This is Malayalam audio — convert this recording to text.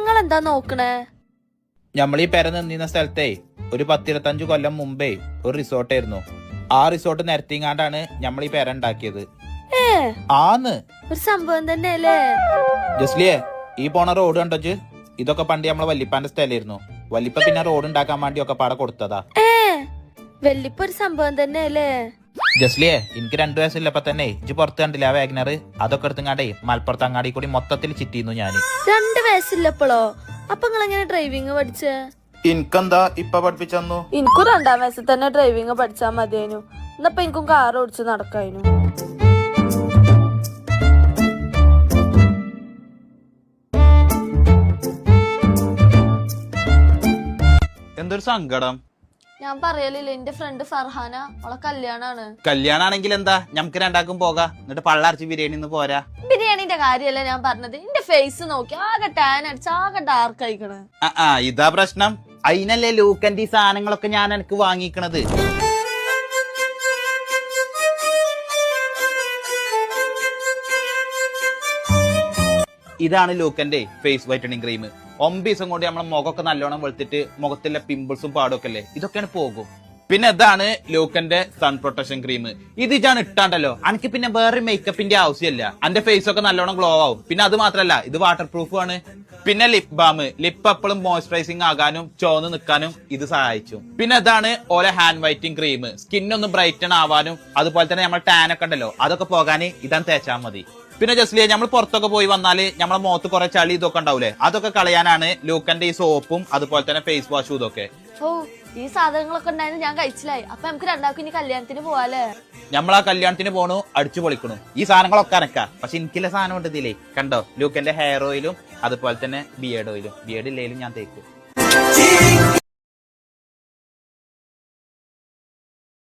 നിങ്ങളെന്താ നോക്കണേ? നമ്മളീ പെര നിന്നിരുന്ന സ്ഥലത്തെ ഒരു 10-25 കൊല്ലം മുമ്പേ ഒരു റിസോർട്ടായിരുന്നു. ആ റിസോർട്ട് നിരത്തിങ്ങാണ്ടാണ് നമ്മൾ ഈ പെര ഉണ്ടാക്കിയത്. ആന്ന് ഒരു സംഭവം തന്നെ അല്ലേ? ജസ്ലിയെ, ഈ പോണ റോഡ് കണ്ടോച്ച്? ഇതൊക്കെ പണ്ട് നമ്മളെ വല്ലിപ്പാന്റെ സ്ഥലമായിരുന്നു. വല്ലിപ്പ പിന്നെ റോഡ് ഉണ്ടാക്കാൻ വേണ്ടി ഒക്കെ പാടെ കൊടുത്തതാ. വല്ലിപ്പ ഒരു സംഭവം തന്നെ അല്ലേ? ജസ്ലിയെ, എനിക്ക് 2 വയസ്സില്ലപ്പോ തന്നെ ഇജ്ജ് പുറത്ത് കണ്ടില്ല ആ വാഗ്നർ? അതൊക്കെ എടുത്തുങ്ങാണ്ടേ മലപ്പുറത്ത് അങ്ങാടി കൂടി മൊത്തത്തിൽ ചിറ്റിന്നു ഞാന്. 2 വയസ്സില്ലപ്പോഴോ? അപ്പൊ നിങ്ങൾ എങ്ങനെ ഡ്രൈവിംഗ് പഠിച്ചേ? എനിക്കെന്താ ഇപ്പൊ പഠിപ്പിച്ചു? എനിക്കും 2-ാം വയസ്സിൽ തന്നെ ഡ്രൈവിംഗ് പഠിച്ചാ മതിയായിരുന്നു. എന്നപ്പോ എനിക്കും കാർ ഓടിച്ച് നടക്കായിരുന്നു. എന്തൊരു സങ്കടം. ഞാൻ പറയലില്ല, എന്റെ ഫ്രണ്ട് ഫർഹാന, അവളെ കല്യാണാണ്. കല്യാണാണെങ്കിൽ എന്താ, നമുക്ക് രണ്ടാക്കും പോകാം. എന്നിട്ട് പള്ളറച്ച് ബിരിയാണി ഒന്ന് പോരാ. ബിരിയാണിന്റെ കാര്യല്ല ഞാൻ പറഞ്ഞത്. എന്റെ ഫേസ് നോക്കി ആകെ ടാൻ അടിച്ച് ആകെ ഡാർക്ക് ആയിക്കണ്. ഇതാ പ്രശ്നം. അതിനല്ലേ ലൂക്കന്റെ ഈ സാധനങ്ങളൊക്കെ ഞാൻ എനിക്ക് വാങ്ങിക്കണത്. ഇതാണ് ലൂക്കന്റെ ഫേസ് വൈറ്റനിങ് ക്രീം. 9 ദിവസം കൊണ്ട് നമ്മളെ മുഖമൊക്കെ നല്ലോണം വെളുത്തിട്ട് മുഖത്തിലെ പിമ്പിൾസും പാടൊക്കെ അല്ലേ, ഇതൊക്കെയാണ് പോകും. പിന്നെ ഇതാണ് ലൂക്കന്റെ സൺ പ്രൊട്ടക്ഷൻ ക്രീം. ഇത് ഞാൻ ഇട്ടാണ്ടല്ലോ എനിക്ക് പിന്നെ വേറെ മേക്കപ്പിന്റെ ആവശ്യമില്ല. എന്റെ ഫേസ് ഒക്കെ നല്ലോണം ഗ്ലോ ആവും. പിന്നെ അത് മാത്രല്ല, ഇത് വാട്ടർ പ്രൂഫ് ആണ്. പിന്നെ ലിപ് ബാം, ലിപ്പ് എപ്പോഴും മോയ്സ്ചറൈസിങ് ആകാനും ചോന്ന് നിൽക്കാനും ഇത് സഹായിച്ചു. പിന്നെ ഇതാണ് ഓലെ ഹാൻഡ് വൈറ്റിംഗ് ക്രീം. സ്കിന്നൊന്ന് ബ്രൈറ്റൺ ആവാനും അതുപോലെ തന്നെ നമ്മൾ ടാൻ ഒക്കെ ഉണ്ടല്ലോ അതൊക്കെ പോകാൻ ഇതാണ് തേച്ചാൽ മതി. പിന്നെ ജസ്ലിയെ, നമ്മൾ പുറത്തൊക്കെ പോയി വന്നാല് നമ്മളെ മുഖത്ത് കുറെ ചളി ഇതൊക്കെ ഉണ്ടാവൂലേ, അതൊക്കെ കളയാനാണ് ലൂക്കന്റെ ഈ സോപ്പും അതുപോലെ തന്നെ ഫേസ് വാഷും ഇതൊക്കെ. ഈ സാധനങ്ങളൊക്കെ ഉണ്ടായിരുന്നു ഞാൻ കഴിച്ചില്ലായി. അപ്പൊ നമുക്ക് രണ്ടാൾക്കും ഇനി കല്യാണത്തിന് പോവാല്ലേ? നമ്മൾ ആ കല്യാണത്തിന് പോണു, അടിച്ചു പൊളിക്കണു. ഈ സാധനങ്ങളൊക്കെ അനക്കാ. പക്ഷെ എനിക്കുള്ള സാധനം ഉണ്ട് ഇതിലേ, കണ്ടോ? ലൂക്കന്റെ ഹെയർ ഓയിലും അതുപോലെ തന്നെ ബിയേർഡ് ഓയിലും. ബിയേർഡ് ഇല്ലേലും ഞാൻ തേക്കും.